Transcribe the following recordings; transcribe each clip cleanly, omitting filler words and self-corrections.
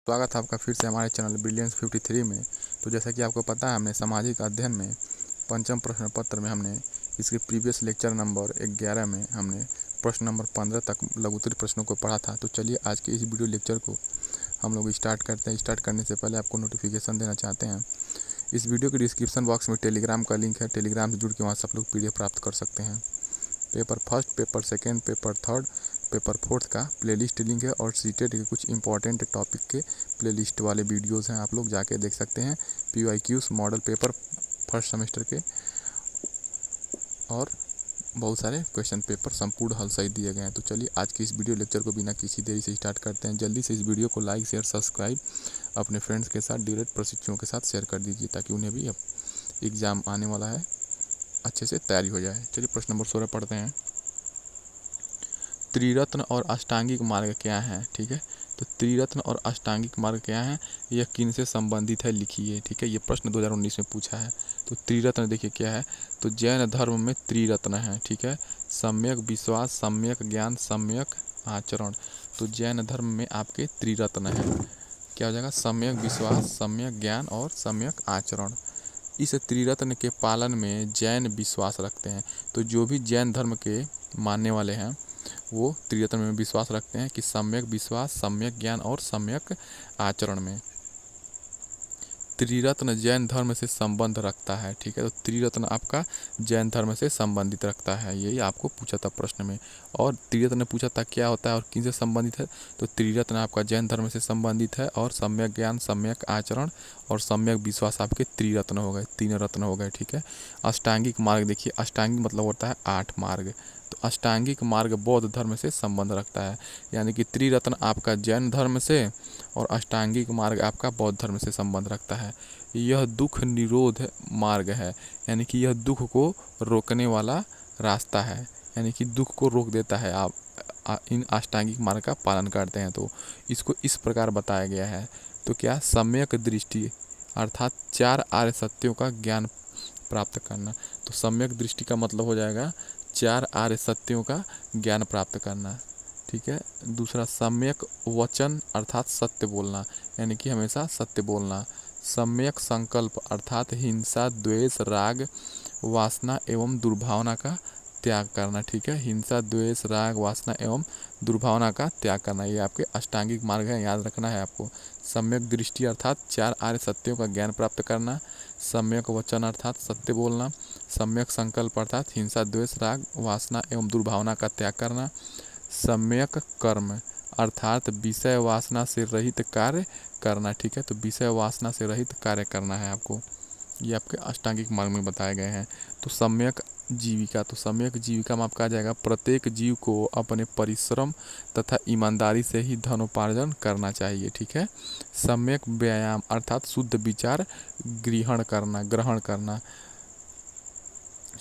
स्वागत है आपका फिर से हमारे चैनल ब्रिलियंस 53 में। तो जैसा कि आपको पता है, हमने सामाजिक अध्ययन में पंचम प्रश्न पत्र में हमने इसके प्रीवियस लेक्चर नंबर 11 में हमने प्रश्न नंबर 15 तक लघुत्तरीय प्रश्नों को पढ़ा था। तो चलिए आज के इस वीडियो लेक्चर को हम लोग स्टार्ट करते हैं। स्टार्ट करने से पहले आपको नोटिफिकेशन देना चाहते हैं, इस वीडियो के डिस्क्रिप्शन बॉक्स में टेलीग्राम का लिंक है। टेलीग्राम से जुड़ के वहाँ से आप लोग PDF प्राप्त कर सकते हैं। Paper first, paper second, paper third, paper fourth का प्लेलिस्ट लिंक है और सीटेट के कुछ इंपॉर्टेंट टॉपिक के प्लेलिस्ट वाले वीडियोस हैं, आप लोग जाके देख सकते हैं। PYQs model paper first semester के और बहुत सारे क्वेश्चन पेपर संपूर्ण हल सहित दिए गए हैं। तो चलिए आज की इस वीडियो लेक्चर को बिना किसी देरी से स्टार्ट करते हैं। जल्दी से इस वीडियो को लाइक शेयर सब्सक्राइब अपने फ्रेंड्स के साथ, डायरेक्ट प्रशिक्षुओं के साथ शेयर कर दीजिए ताकि उन्हें भी अब एग्ज़ाम आने वाला है, अच्छे से तैयारी हो जाए। चलिए प्रश्न नंबर 16 पढ़ते हैं। त्रिरत्न और अष्टांगिक मार्ग क्या है? ठीक है, तो त्रिरत्न और अष्टांगिक मार्ग क्या है, यह किन से संबंधित है, लिखिए। ठीक है, ये प्रश्न 2019 में पूछा है। तो त्रिरत्न देखिए क्या है, तो जैन धर्म में त्रिरत्न है। ठीक है, सम्यक विश्वास, सम्यक ज्ञान, सम्यक आचरण। तो जैन धर्म में आपके त्रिरत्न है। क्या हो जाएगा? सम्यक विश्वास, सम्यक ज्ञान और सम्यक आचरण। इस त्रिरत्न के पालन में जैन विश्वास रखते हैं। तो जो भी जैन धर्म के मानने वाले हैं वो त्रिरत्न में विश्वास रखते हैं कि सम्यक विश्वास, सम्यक ज्ञान और सम्यक आचरण में त्रिरत्न जैन धर्म से संबंध रखता है। ठीक है, तो त्रिरत्न आपका जैन धर्म से संबंधित रखता है, यही आपको पूछा था प्रश्न में। और त्रिरत्न ने पूछा था क्या होता है और किन से संबंधित है, तो त्रिरत्न आपका जैन धर्म से संबंधित है और सम्यक ज्ञान, सम्यक आचरण और सम्यक विश्वास आपके त्रिरत्न हो गए, 3 रत्न हो गए। ठीक है, अष्टांगिक मार्ग देखिए, अष्टांगिक मतलब होता है 8 मार्ग। तो अष्टांगिक मार्ग बौद्ध धर्म से संबंध रखता है, यानी कि त्रिरत्न आपका जैन धर्म से और अष्टांगिक मार्ग आपका बौद्ध धर्म से संबंध रखता है। यह दुख निरोध मार्ग है, यानी कि यह दुख को रोकने वाला रास्ता है, यानी कि दुख को रोक देता है। आप इन अष्टांगिक मार्ग का पालन करते हैं तो इसको इस प्रकार बताया गया है। तो क्या? सम्यक दृष्टि अर्थात 4 आर्य सत्यों का ज्ञान प्राप्त करना। तो सम्यक दृष्टि का मतलब हो जाएगा 4 आर्य सत्यों का ज्ञान प्राप्त करना। ठीक है, दूसरा सम्यक वचन अर्थात सत्य बोलना, यानी कि हमेशा सत्य बोलना। सम्यक संकल्प अर्थात हिंसा, द्वेष, राग, वासना एवं दुर्भावना का त्याग करना। ठीक है, हिंसा, द्वेष, राग, वासना एवं दुर्भावना का त्याग करना, ये आपके अष्टांगिक मार्ग है, याद रखना है आपको। सम्यक दृष्टि अर्थात 4 आर्य सत्यों का ज्ञान प्राप्त करना। सम्यक वचन अर्थात सत्य बोलना। सम्यक संकल्प अर्थात हिंसा, द्वेष, राग, वासना एवं दुर्भावना का त्याग करना। सम्यक कर्म अर्थात विषय वासना से रहित कार्य करना। ठीक है, तो विषय वासना से रहित कार्य करना है आपको, ये आपके अष्टांगिक मार्ग में बताए गए हैं। तो सम्यक जीविका, तो सम्यक जीविका में आपका आ जाएगा प्रत्येक जीव को अपने परिश्रम तथा ईमानदारी से ही धनोपार्जन करना चाहिए। ठीक है, सम्यक व्यायाम अर्थात शुद्ध विचार ग्रहण करना।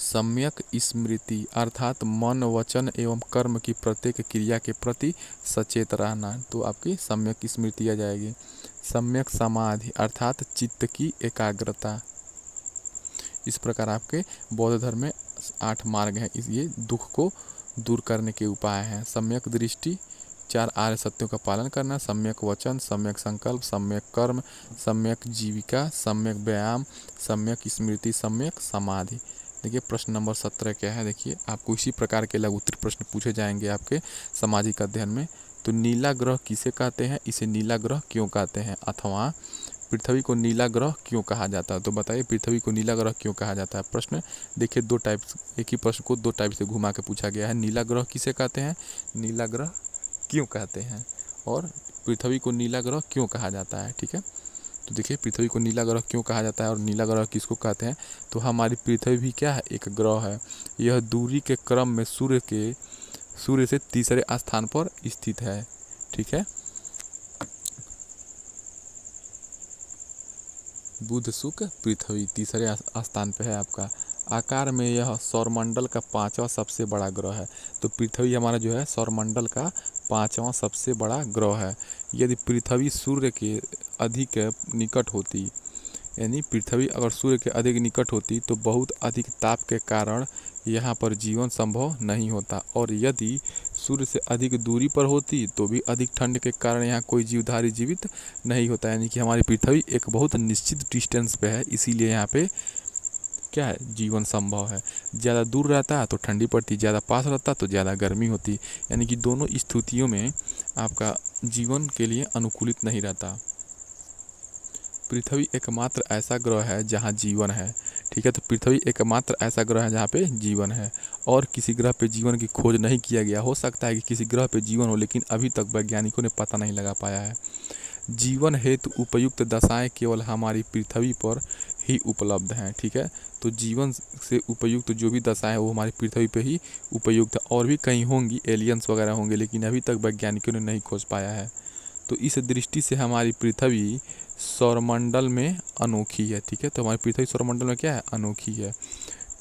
सम्यक स्मृति अर्थात मन, वचन एवं कर्म की प्रत्येक क्रिया के प्रति सचेत रहना, तो आपकी सम्यक स्मृति आ जाएगी। सम्यक समाधि अर्थात चित्त की एकाग्रता। इस प्रकार आपके बौद्ध धर्म में 8 मार्ग हैं, ये दुख को दूर करने के उपाय हैं। सम्यक दृष्टि, 4 आर्य सत्यों का पालन करना, सम्यक वचन, सम्यक संकल्प, सम्यक कर्म, सम्यक जीविका, सम्यक व्यायाम, सम्यक स्मृति, सम्यक समाधि। देखिए प्रश्न नंबर 17 क्या है, देखिए आपको इसी प्रकार के लघुत्तरीय प्रश्न पूछे जाएंगे आपके सामाजिक अध्ययन में। तो नीला ग्रह किसे कहते हैं, इसे नीला ग्रह क्यों कहते हैं, अथवा पृथ्वी को नीला ग्रह क्यों कहा जाता है। तो बताइए पृथ्वी को नीला ग्रह क्यों कहा जाता है। प्रश्न देखिए 2 टाइप, एक ही प्रश्न को 2 टाइप से घुमा के पूछा गया है। नीला ग्रह किसे कहते हैं, नीला ग्रह क्यों कहते हैं, और पृथ्वी को नीला ग्रह क्यों कहा जाता है। ठीक है, तो देखिए पृथ्वी को नीला ग्रह क्यों कहा जाता है और नीला ग्रह किसको कहते हैं। तो हमारी पृथ्वी भी क्या है, एक ग्रह है। यह दूरी के क्रम में सूर्य से तीसरे स्थान पर स्थित है। ठीक है, बुध, शुक्र, पृथ्वी तीसरे स्थान पे है आपका। आकार में यह सौरमंडल का 5वां सबसे बड़ा ग्रह है। तो पृथ्वी हमारा जो है सौरमंडल का 5वां सबसे बड़ा ग्रह है। यदि पृथ्वी सूर्य के अधिक निकट होती, यानी पृथ्वी अगर सूर्य के अधिक निकट होती तो बहुत अधिक ताप के कारण यहाँ पर जीवन संभव नहीं होता, और यदि सूर्य से अधिक दूरी पर होती तो भी अधिक ठंड के कारण यहाँ कोई जीवधारी जीवित नहीं होता। यानी कि हमारी पृथ्वी एक बहुत निश्चित डिस्टेंस पे है, इसीलिए यहाँ पे क्या है, जीवन संभव है। ज़्यादा दूर रहता है तो ठंडी पड़ती, ज़्यादा पास रहता तो ज़्यादा गर्मी होती। यानी कि दोनों स्थितियों में आपका जीवन के लिए अनुकूलित नहीं रहता। पृथ्वी एकमात्र ऐसा ग्रह है जहाँ जीवन है, ठीक है। तो पृथ्वी एकमात्र ऐसा ग्रह है जहाँ पे जीवन है, और किसी ग्रह पे जीवन की खोज नहीं किया गया। हो सकता है कि किसी ग्रह पे जीवन हो, लेकिन अभी तक वैज्ञानिकों ने पता नहीं लगा पाया है। जीवन हेतु उपयुक्त दशाएं केवल हमारी पृथ्वी पर ही उपलब्ध हैं, ठीक है। तो जीवन से उपयुक्त जो भी दशाएं हैं वो हमारी पृथ्वी पे ही उपयुक्त है। और भी कहीं होंगी, एलियंस वगैरह होंगे, लेकिन अभी तक वैज्ञानिकों ने नहीं खोज पाया है। तो इस दृष्टि से हमारी पृथ्वी सौरमंडल में अनोखी है, ठीक है। तो हमारी पृथ्वी सौरमंडल में क्या है, अनोखी है।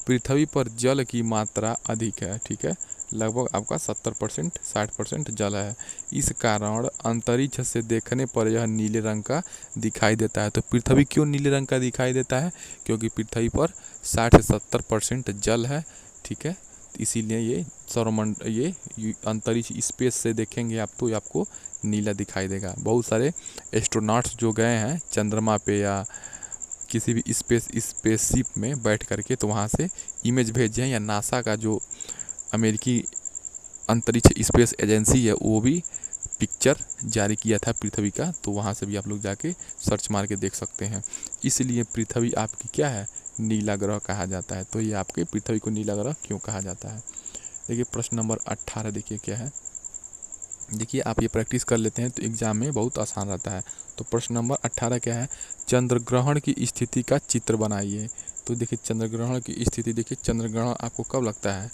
पृथ्वी पर जल की मात्रा अधिक है, ठीक है। लगभग आपका 70% 60% जल है। इस कारण अंतरिक्ष से देखने पर यह नीले रंग का दिखाई देता है। तो पृथ्वी क्यों नीले रंग का दिखाई देता है, क्योंकि पृथ्वी पर 60 से 70% जल है, ठीक है। इसीलिए ये सौरमंडल, ये अंतरिक्ष स्पेस से देखेंगे आप तो ये आपको नीला दिखाई देगा। बहुत सारे एस्ट्रोनॉट्स जो गए हैं चंद्रमा पे या किसी भी स्पेसशिप में बैठ करके, तो वहाँ से इमेज भेजे हैं, या नासा का जो अमेरिकी अंतरिक्ष स्पेस एजेंसी है वो भी पिक्चर जारी किया था पृथ्वी का। तो वहाँ से भी आप लोग जाके सर्च मार के देख सकते हैं। इसलिए पृथ्वी आपकी क्या है, नीला ग्रह कहा जाता है। तो ये आपके पृथ्वी को नीला ग्रह क्यों कहा जाता है। देखिए प्रश्न नंबर 18 देखिए क्या है। देखिए आप ये प्रैक्टिस कर लेते हैं तो एग्ज़ाम में बहुत आसान रहता है। तो प्रश्न नंबर 18 क्या है, चंद्र ग्रहण की स्थिति का चित्र बनाइए। तो देखिए चंद्र ग्रहण की स्थिति, देखिए चंद्र ग्रहण आपको कब लगता है,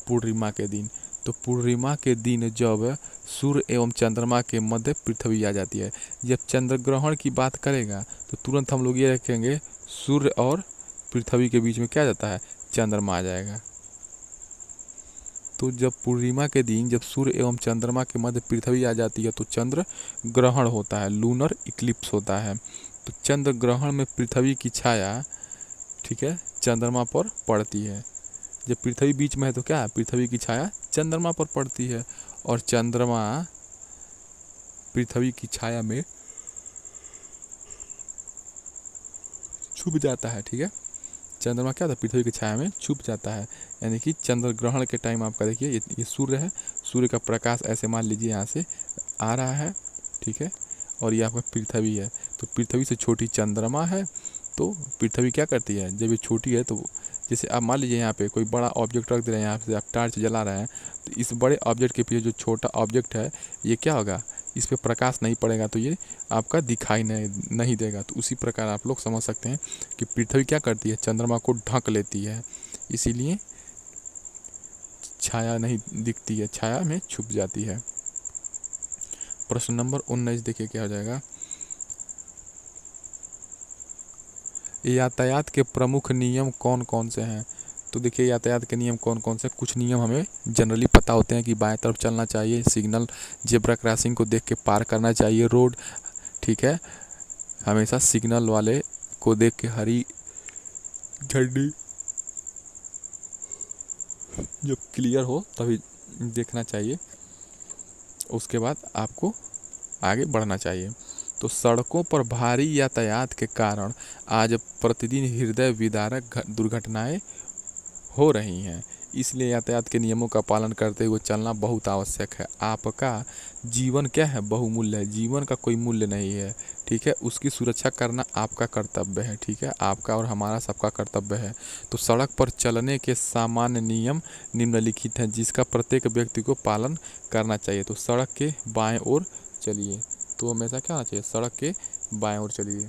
पूर्णिमा के दिन। तो पूर्णिमा के दिन जब सूर्य एवं चंद्रमा के मध्य पृथ्वी आ जाती है। जब चंद्र ग्रहण की बात करेगा तो तुरंत हम लोग ये रखेंगे, सूर्य और पृथ्वी के बीच में क्या जाता है, चंद्रमा आ जाएगा। तो जब पूर्णिमा के दिन जब सूर्य एवं चंद्रमा के मध्य पृथ्वी आ जाती है तो चंद्र ग्रहण होता है, लूनर इक्लिप्स होता है। तो चंद्र ग्रहण में पृथ्वी की छाया, ठीक है, चंद्रमा पर पड़ती है। जब पृथ्वी बीच में है तो क्या है, पृथ्वी की छाया चंद्रमा पर पड़ती है, और चंद्रमा पृथ्वी की छाया में छुप जाता है, ठीक है। चंद्रमा क्या था, पृथ्वी की छाया में छुप जाता है। यानी कि चंद्र ग्रहण के टाइम आपका देखिए ये सूर्य है, सूर्य का प्रकाश ऐसे मान लीजिए यहाँ से आ रहा है, ठीक है, और ये आपका पृथ्वी है। तो पृथ्वी से छोटी चंद्रमा है। तो पृथ्वी क्या करती है, जब ये छोटी है तो जैसे आप मान लीजिए यहाँ पे कोई बड़ा ऑब्जेक्ट रख दे रहे हैं, यहाँ से आप टॉर्च जला रहे हैं, तो इस बड़े ऑब्जेक्ट के पीछे जो छोटा ऑब्जेक्ट है ये क्या होगा, इस पर प्रकाश नहीं पड़ेगा तो ये आपका दिखाई नहीं देगा। तो उसी प्रकार आप लोग समझ सकते हैं कि पृथ्वी क्या करती है, चंद्रमा को ढक लेती है, इसीलिए छाया नहीं दिखती है, छाया में छुप जाती है। प्रश्न नंबर 19 देखिए क्या हो जाएगा। यातायात के प्रमुख नियम कौन कौन से हैं। तो देखिए यातायात के नियम कौन कौन से, कुछ नियम हमें जनरली पता होते हैं कि बाएं तरफ चलना चाहिए, सिग्नल जेब्रा क्रॉसिंग को देख के पार करना चाहिए रोड, ठीक है। हमेशा सिग्नल वाले को देख के हरी झंडी जब क्लियर हो तभी देखना चाहिए, उसके बाद आपको आगे बढ़ना चाहिए। तो सड़कों पर भारी यातायात के कारण आज प्रतिदिन हृदय विदारक दुर्घटनाएं हो रही हैं। इसलिए यातायात के नियमों का पालन करते हुए चलना बहुत आवश्यक है। आपका जीवन क्या है, बहुमूल्य है, जीवन का कोई मूल्य नहीं है, ठीक है। उसकी सुरक्षा करना आपका कर्तव्य है, ठीक है, आपका और हमारा सबका कर्तव्य है। तो सड़क पर चलने के सामान्य नियम निम्नलिखित हैं जिसका प्रत्येक व्यक्ति को पालन करना चाहिए। तो सड़क के बाएं ओर चलिए, तो हमेशा क्या होना चाहिए, सड़क के बाएं ओर चलिए।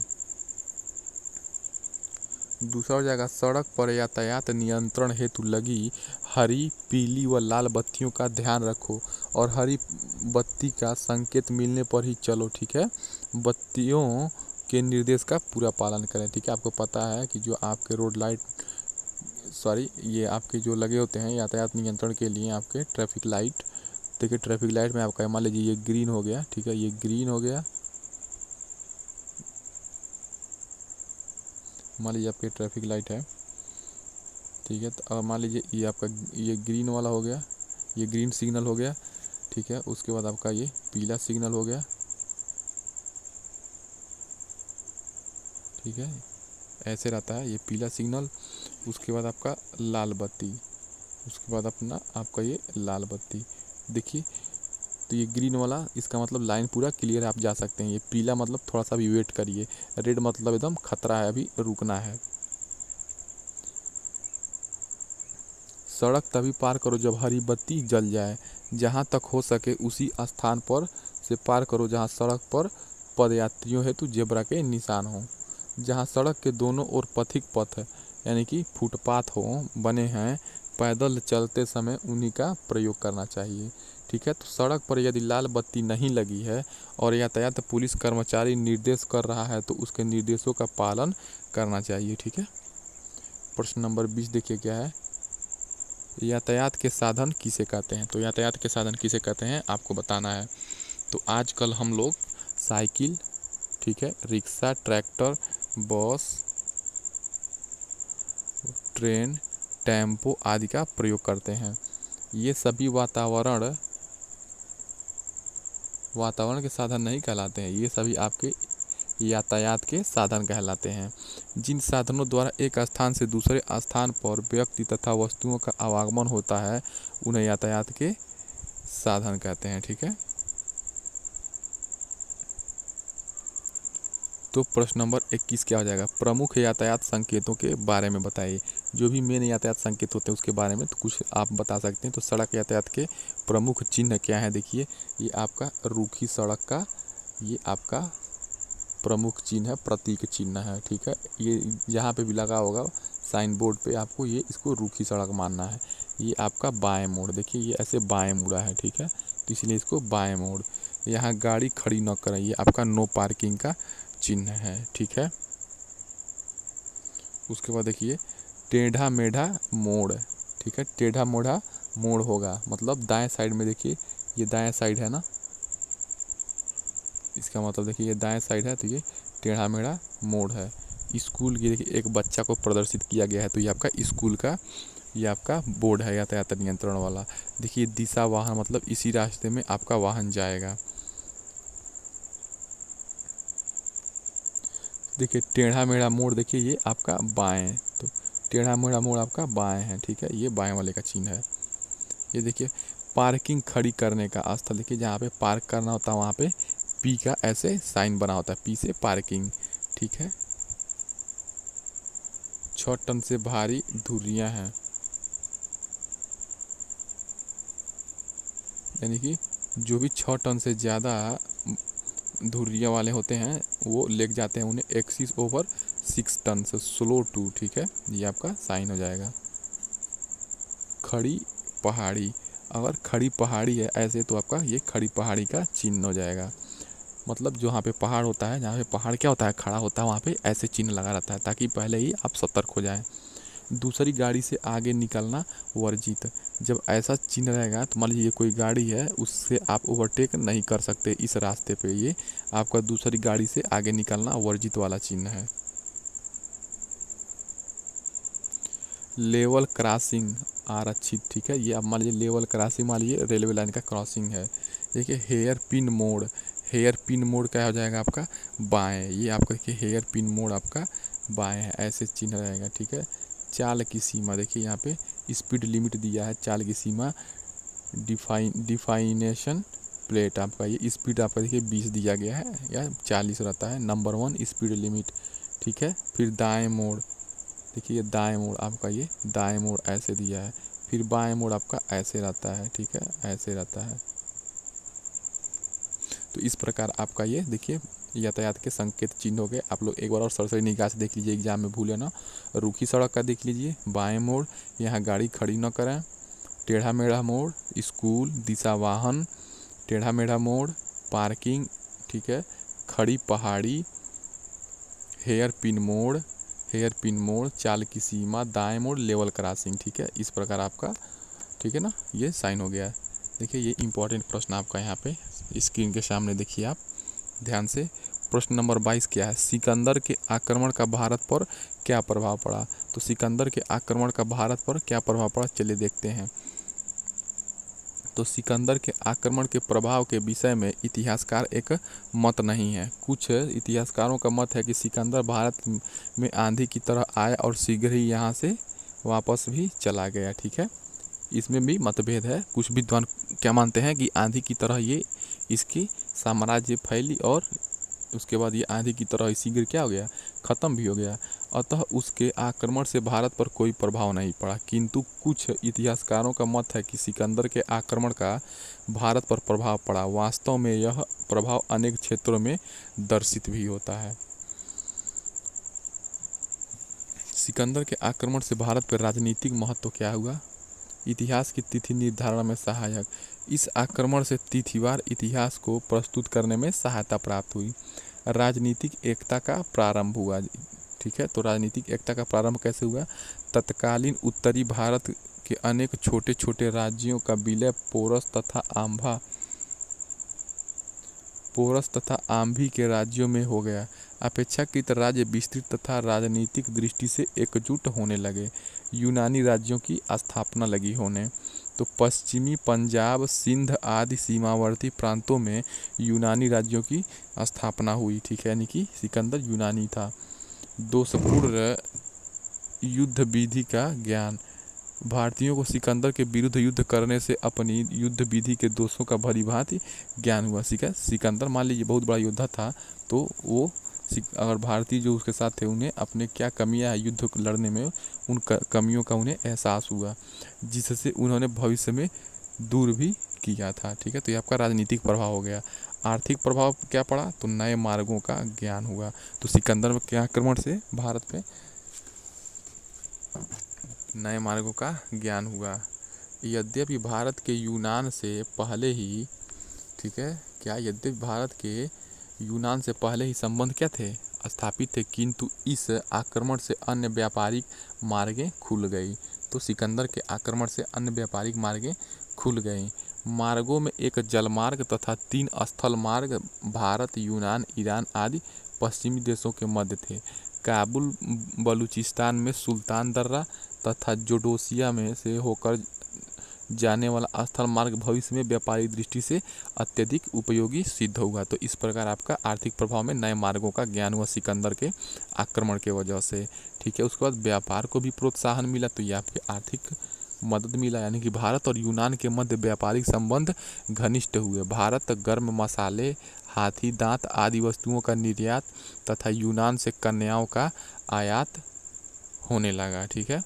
दूसरा हो जाएगा, सड़क पर यातायात नियंत्रण हेतु लगी हरी, पीली व लाल बत्तियों का ध्यान रखो और हरी बत्ती का संकेत मिलने पर ही चलो, ठीक है। बत्तियों के निर्देश का पूरा पालन करें, ठीक है। आपको पता है कि जो आपके रोड लाइट, सॉरी, ये आपके जो लगे होते हैं यातायात नियंत्रण के लिए आपके ट्रैफिक लाइट, देखिए ट्रैफिक लाइट में आपका मान लीजिए ये ग्रीन हो गया, ठीक है, ये ग्रीन हो गया, मान लीजिए आपके ट्रैफिक लाइट है, ठीक है। तो अब मान लीजिए ये आपका ये ग्रीन वाला हो गया, ये ग्रीन सिग्नल हो गया, ठीक है। उसके बाद आपका ये पीला सिग्नल हो गया, ठीक है, ऐसे रहता है ये पीला सिग्नल। उसके बाद आपका लाल बत्ती, उसके बाद अपना आपका ये लाल बत्ती। देखिए तो ये ग्रीन वाला इसका मतलब लाइन पूरा क्लियर है, आप जा सकते हैं। ये पीला मतलब थोड़ा सा भी वेट करिए, रेड मतलब एकदम खतरा है, अभी रुकना है। सड़क तभी पार करो जब हरी बत्ती जल जाए, जहाँ तक हो सके उसी स्थान पर से पार करो जहाँ सड़क पर पदयात्रियों हेतु जेब्रा के निशान हों। जहाँ सड़क के दोनों ओर पथिक पथ यानी कि फुटपाथ हो बने हैं, पैदल चलते समय उन्हीं का प्रयोग करना चाहिए, ठीक है। तो सड़क पर यदि लाल बत्ती नहीं लगी है और यातायात पुलिस कर्मचारी निर्देश कर रहा है तो उसके निर्देशों का पालन करना चाहिए, ठीक है। प्रश्न नंबर 20 देखिए क्या है, यातायात के साधन किसे कहते हैं। तो यातायात के साधन किसे कहते हैं आपको बताना है। तो आजकल हम लोग साइकिल, ठीक है, रिक्शा, ट्रैक्टर, बस, ट्रेन, टेम्पो आदि का प्रयोग करते हैं। ये सभी वातावरण के साधन नहीं कहलाते हैं, ये सभी आपके यातायात के साधन कहलाते हैं। जिन साधनों द्वारा एक स्थान से दूसरे स्थान पर व्यक्ति तथा वस्तुओं का आवागमन होता है उन्हें यातायात के साधन कहते हैं, ठीक है। तो प्रश्न नंबर 21 क्या हो जाएगा, प्रमुख यातायात संकेतों के बारे में बताइए। जो भी मेन यातायात संकेत होते हैं उसके बारे में तो कुछ आप बता सकते हैं। तो सड़क यातायात के प्रमुख चिन्ह क्या है, देखिए ये आपका रूखी सड़क का ये आपका प्रमुख चिन्ह है, प्रतीक चिन्ह है, ठीक है। ये जहाँ पे भी लगा होगा साइन बोर्ड पे आपको ये इसको रूखी सड़क मानना है। ये आपका बाएं मोड़, देखिए ये ऐसे बाएं मुड़ा है, ठीक है, तो इसलिए इसको बाएं मोड़। यहाँ गाड़ी खड़ी न करें, ये आपका नो पार्किंग का चिन्ह है, ठीक है। उसके बाद देखिए टेढ़ा मेढ़ा मोड़, ठीक है, टेढ़ा मेढ़ा मोड़ होगा मतलब दाएं साइड में, देखिए ये दाएं साइड है ना, इसका मतलब देखिए ये दाएं साइड है तो ये टेढ़ा मेढ़ा मोड़ है। स्कूल की देखिए एक बच्चा को प्रदर्शित किया गया है, तो ये आपका स्कूल का ये आपका बोर्ड है यातायात नियंत्रण वाला। देखिए दिशा वाहन मतलब इसी रास्ते में आपका वाहन जाएगा। देखिए टेढ़ा मेढ़ा मोड़, देखिए ये आपका बाएं, तो टेढ़ा मेढ़ा मोड़ आपका बाएं है, ठीक है, ये बाएं वाले का चिन्ह है। ये देखिए पार्किंग खड़ी करने का स्थल, देखिए जहाँ पे पार्क करना होता है वहाँ पे पी का ऐसे साइन बना होता है, पी से पार्किंग, ठीक है। 6 टन से भारी धुरियाँ हैं, यानी कि जो भी 6 टन से ज़्यादा धुरियाँ वाले होते हैं वो लेके जाते हैं, उन्हें एक्सिस ओवर 6 टन से स्लो टू, ठीक है, ये आपका साइन हो जाएगा। खड़ी पहाड़ी, अगर खड़ी पहाड़ी है ऐसे तो आपका ये खड़ी पहाड़ी का चिन्ह हो जाएगा। मतलब जहाँ पे पहाड़ होता है, जहाँ पे पहाड़ क्या होता है खड़ा होता है वहाँ पे ऐसे चिन्ह लगा रहता है ताकि पहले ही आप सतर्क हो जाएं। दूसरी गाड़ी से आगे निकलना वर्जित, जब ऐसा चिन्ह रहेगा तो मान लीजिए कोई गाड़ी है उससे आप ओवरटेक नहीं कर सकते इस रास्ते पे, ये आपका दूसरी गाड़ी से आगे निकलना वर्जित वाला चिन्ह है। लेवल क्रॉसिंग आरक्षित, ठीक है, ये अब मान लीजिए लेवल क्रॉसिंग मान लीजिए रेलवे लाइन का क्रॉसिंग है। देखिए हेयर पिन मोड़, हेयर पिन मोड़ क्या हो जाएगा आपका बाएं, ये आपका देखिए हेयर पिन मोड़ आपका बाएं है, ऐसे चिन्ह रहेगा, ठीक है। चाल की सीमा, देखिए यहाँ पे स्पीड लिमिट दिया है, चाल की सीमा डिफाइनेशन प्लेट आपका ये स्पीड आपका देखिए 20 दिया गया है या 40 रहता है, नंबर 1 स्पीड लिमिट, ठीक है। फिर दाएं मोड़, देखिए ये दाएं मोड़ आपका ये दाएं मोड़ ऐसे दिया है, फिर बाएं मोड़ आपका ऐसे रहता है, ठीक है, ऐसे रहता है। तो इस प्रकार आपका ये देखिए यातायात के संकेत चिन्ह हो गए। आप लोग एक बार और सरसरी निगाह से देख लीजिए, एग्जाम में भूले ना। रूखी सड़क का देख लीजिए, बाएं मोड़, यहाँ गाड़ी खड़ी न करें, टेढ़ा मेढ़ा मोड़, स्कूल, दिशा वाहन, टेढ़ा मेढ़ा मोड़, पार्किंग, ठीक है, खड़ी पहाड़ी, हेयर पिन मोड़, हेयर पिन मोड़, चाल की सीमा, दाएं मोड़, लेवल क्रॉसिंग, ठीक है। इस प्रकार आपका, ठीक है ना, ये साइन हो गया है। देखिए ये इंपॉर्टेंट प्रश्न आपका यहाँ पे स्क्रीन के सामने देखिए आप ध्यान से। प्रश्न नंबर 22 क्या है, सिकंदर के आक्रमण का भारत पर क्या प्रभाव पड़ा। तो सिकंदर के आक्रमण का भारत पर क्या प्रभाव पड़ा चलिए देखते हैं। तो सिकंदर के आक्रमण के प्रभाव के विषय में इतिहासकार एक मत नहीं है। कुछ इतिहासकारों का मत है कि सिकंदर भारत में आंधी की तरह आया और शीघ्र ही यहाँ से वापस भी चला गया। ठीक है, इसमें भी मतभेद है। कुछ विद्वान क्या मानते हैं कि आंधी की तरह ये इसकी साम्राज्य फैली और उसके बाद ये आंधी की तरह शीघ्र क्या हो गया, ख़त्म भी हो गया। अतः उसके आक्रमण से भारत पर कोई प्रभाव नहीं पड़ा। किंतु कुछ इतिहासकारों का मत है कि सिकंदर के आक्रमण का भारत पर प्रभाव पड़ा। वास्तव में यह प्रभाव अनेक क्षेत्रों में दर्शित भी होता है। सिकंदर के आक्रमण से भारत पर राजनीतिक महत्व क्या हुआ? इतिहास की तिथि निर्धारण में सहायक। इस आक्रमण से तिथिवार इतिहास को प्रस्तुत करने में सहायता प्राप्त हुई। राजनीतिक एकता का प्रारंभ हुआ। ठीक है, तो राजनीतिक एकता का प्रारंभ कैसे हुआ? तत्कालीन उत्तरी भारत के अनेक छोटे छोटे राज्यों का विलय पोरस तथा आम्भी के राज्यों में हो गया। अपेक्षाकृत राज्य विस्तृत तथा राजनीतिक दृष्टि से एकजुट होने लगे। यूनानी राज्यों की स्थापना लगी होने। तो पश्चिमी पंजाब, सिंध आदि सीमावर्ती प्रांतों में यूनानी राज्यों की स्थापना हुई। ठीक है, यानी कि सिकंदर यूनानी था। दोषपूर्ण युद्ध विधि का ज्ञान। भारतीयों को सिकंदर के विरुद्ध युद्ध करने से अपनी युद्ध विधि के दोषों का भलीभांति ज्ञान हुआ। सिकंदर मान लीजिए बहुत बड़ा योद्धा था, तो वो अगर भारतीय जो उसके साथ थे उन्हें अपने क्या कमियां है युद्ध लड़ने में, उन कमियों का उन्हें एहसास हुआ, जिससे उन्होंने भविष्य में दूर भी किया था। ठीक है, तो ये आपका राजनीतिक प्रभाव हो गया। आर्थिक प्रभाव क्या पड़ा? तो नए मार्गों का ज्ञान हुआ। तो सिकंदर के आक्रमण से भारत पे नए मार्गों का ज्ञान हुआ। यद्यपि भारत के यूनान से पहले ही, ठीक है, यद्यपि भारत के यूनान से पहले ही संबंध क्या थे, स्थापित थे, किंतु इस आक्रमण से अन्य व्यापारिक मार्गें खुल गई। तो सिकंदर के आक्रमण से अन्य व्यापारिक मार्गें खुल गई। मार्गों में एक जलमार्ग तथा 3 स्थल मार्ग भारत, यूनान, ईरान आदि पश्चिमी देशों के मध्य थे। काबुल, बलूचिस्तान में सुल्तान दर्रा तथा जोडोसिया में से होकर जाने वाला स्थल मार्ग भविष्य में व्यापारिक दृष्टि से अत्यधिक उपयोगी सिद्ध हुआ। तो इस प्रकार आपका आर्थिक प्रभाव में नए मार्गों का ज्ञान हुआ सिकंदर के आक्रमण के वजह से। ठीक है, उसके बाद व्यापार को भी प्रोत्साहन मिला, तो ये आपके आर्थिक मदद मिला, यानी कि भारत और यूनान के मध्य व्यापारिक संबंध घनिष्ठ हुए। भारत गर्म मसाले, हाथी दांत आदि वस्तुओं का निर्यात तथा यूनान से कन्याओं का आयात होने लगा। ठीक है,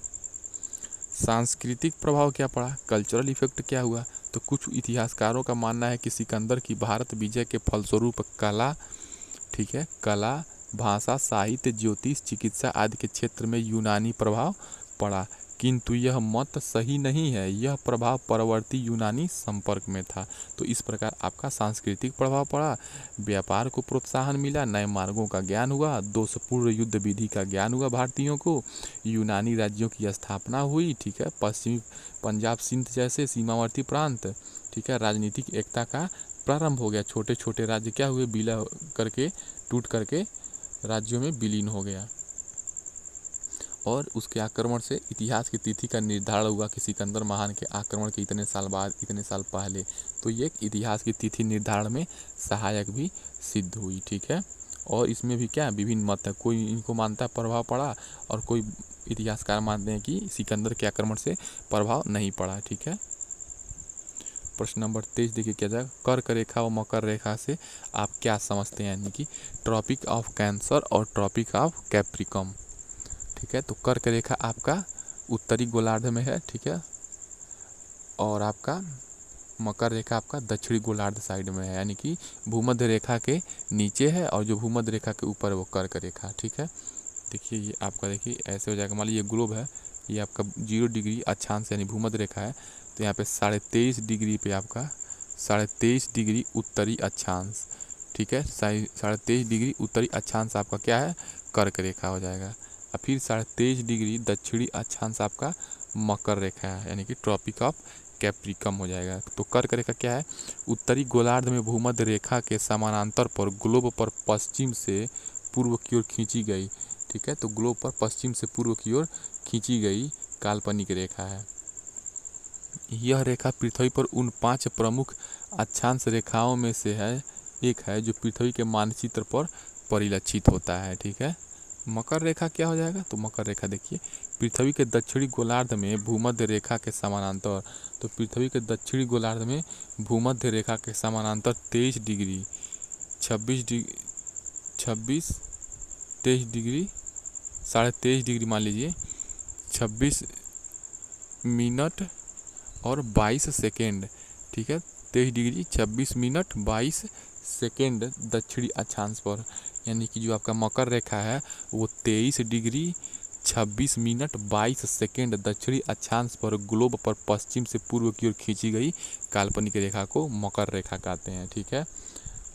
सांस्कृतिक प्रभाव क्या पड़ा? कल्चरल इफेक्ट क्या हुआ? तो कुछ इतिहासकारों का मानना है कि सिकंदर की भारत विजय के फलस्वरूप कला, ठीक है, कला, भाषा, साहित्य, ज्योतिष, चिकित्सा आदि के क्षेत्र में यूनानी प्रभाव पड़ा। किंतु यह मत सही नहीं है, यह प्रभाव परवर्ती यूनानी संपर्क में था। तो इस प्रकार आपका सांस्कृतिक प्रभाव पड़ा, व्यापार को प्रोत्साहन मिला, नए मार्गों का ज्ञान हुआ, दोषपूर्ण युद्ध विधि का ज्ञान हुआ भारतीयों को, यूनानी राज्यों की स्थापना हुई। ठीक है, पश्चिमी पंजाब, सिंध जैसे सीमावर्ती प्रांत, ठीक है, राजनीतिक एकता का प्रारंभ हो गया। छोटे छोटे राज्य क्या हुए, विलय करके, टूट करके राज्यों में विलीन हो गया। और उसके आक्रमण से इतिहास की तिथि का निर्धारण हुआ कि सिकंदर महान के आक्रमण के इतने साल बाद, इतने साल पहले। तो ये इतिहास की तिथि निर्धारण में सहायक भी सिद्ध हुई। ठीक है, और इसमें भी क्या विभिन्न मत है, कोई इनको मानता है प्रभाव पड़ा और कोई इतिहासकार मानते हैं कि सिकंदर के आक्रमण से प्रभाव नहीं पड़ा। ठीक है, प्रश्न नंबर 23 देखिए क्या जाएगा। कर्क रेखा और मकर रेखा से आप क्या समझते हैं, यानी कि ट्रॉपिक ऑफ कैंसर और ट्रॉपिक ऑफ कैप्रिकम। ठीक है, तो कर्क रेखा आपका उत्तरी गोलार्ध में है। ठीक है, और आपका मकर रेखा आपका दक्षिणी गोलार्ध साइड में है, यानी कि भूमध्य रेखा के नीचे है और जो भूमध्य रेखा के ऊपर है वो कर्क रेखा। ठीक है, देखिए ये आपका, देखिए ऐसे हो जाएगा। मान लीजिए ये ग्लोब है, ये आपका 0 डिग्री अक्षांश यानी भूमध्य रेखा है, तो यहाँ पे 23.5 डिग्री पे आपका 23.5 डिग्री उत्तरी अक्षांश। ठीक है, 23.5 डिग्री उत्तरी अक्षांश आपका क्या है, कर्क रेखा हो जाएगा। और फिर 23.5 डिग्री दक्षिणी अक्षांश आपका मकर रेखा है, यानी कि ट्रॉपिक ऑफ कैप्रिकम हो जाएगा। तो कर्क रेखा क्या है, उत्तरी गोलार्ध में भूमध्य रेखा के समानांतर पर ग्लोब पर पश्चिम से पूर्व की ओर खींची गई। ठीक है, तो ग्लोब पर पश्चिम से पूर्व की ओर खींची गई काल्पनिक रेखा है। यह रेखा पृथ्वी पर उन 5 प्रमुख अक्षांश रेखाओं में से एक है जो पृथ्वी के मानचित्र पर परिलक्षित होता है। ठीक है, मकर रेखा क्या हो जाएगा? तो मकर रेखा देखिए पृथ्वी के दक्षिणी गोलार्ध में भूमध्य रेखा के समानांतर, तो पृथ्वी के दक्षिणी गोलार्ध में भूमध्य रेखा के समानांतर 23 डिग्री 23 डिग्री 23.5 डिग्री मान लीजिए 26 मिनट और 22 सेकेंड। ठीक है, 23 डिग्री 26 मिनट 22 सेकेंड दक्षिणी अक्षांश पर, यानी कि जो आपका मकर रेखा है वो 23 डिग्री 26 मिनट 22 सेकेंड दक्षिणी अक्षांश पर ग्लोब पर पश्चिम से पूर्व की ओर खींची गई काल्पनिक रेखा को मकर रेखा कहते हैं। ठीक है,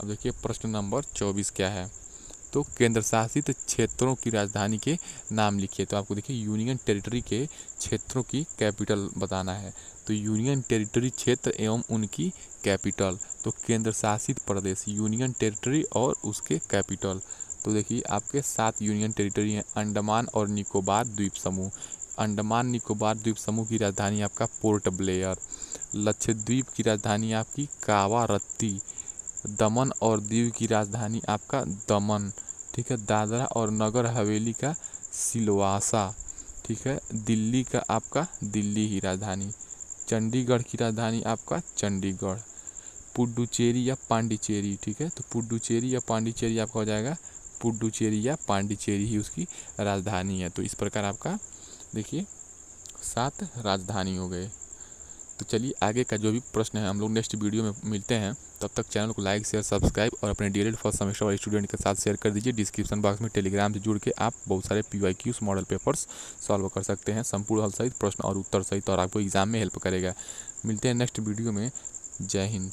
अब देखिए प्रश्न नंबर 24 क्या है? तो केंद्र शासित क्षेत्रों की राजधानी के नाम लिखिए। तो आपको देखिए यूनियन टेरिटरी के क्षेत्रों की कैपिटल बताना है। तो यूनियन टेरिटरी क्षेत्र एवं उनकी कैपिटल, तो केंद्र शासित प्रदेश, यूनियन टेरिटरी और उसके कैपिटल। तो देखिए आपके 7 यूनियन टेरिटरी हैं। अंडमान और निकोबार द्वीप समूह, अंडमान निकोबार द्वीप समूह की राजधानी आपका पोर्ट ब्लेयर। लक्षद्वीप की राजधानी आपकी कावारत्ती। दमन और दीव की राजधानी आपका दमन। ठीक है, दादरा और नगर हवेली का सिलवासा। ठीक है, दिल्ली का आपका दिल्ली ही राजधानी। चंडीगढ़ की राजधानी आपका चंडीगढ़। पुडुचेरी या पांडिचेरी। ठीक है, तो पुडुचेरी या पांडिचेरी आपका हो जाएगा पुडुचेरी या पांडिचेरी ही उसकी राजधानी है। तो इस प्रकार आपका देखिए 7 राजधानी हो गए। तो चलिए आगे का जो भी प्रश्न है हम लोग नेक्स्ट वीडियो में मिलते हैं। तब तक चैनल को लाइक शेयर सब्सक्राइब और अपने डीएलएड फर्स्ट सेमेस्टर वाले स्टूडेंट के साथ शेयर कर दीजिए। डिस्क्रिप्शन बॉक्स में टेलीग्राम से जुड़ के आप बहुत सारे PYQs मॉडल पेपर्स सॉल्व कर सकते हैं, संपूर्ण हल सहित प्रश्न और उत्तर सहित, और आपको एग्जाम में हेल्प करेगा। मिलते हैं नेक्स्ट वीडियो में। जय हिंद।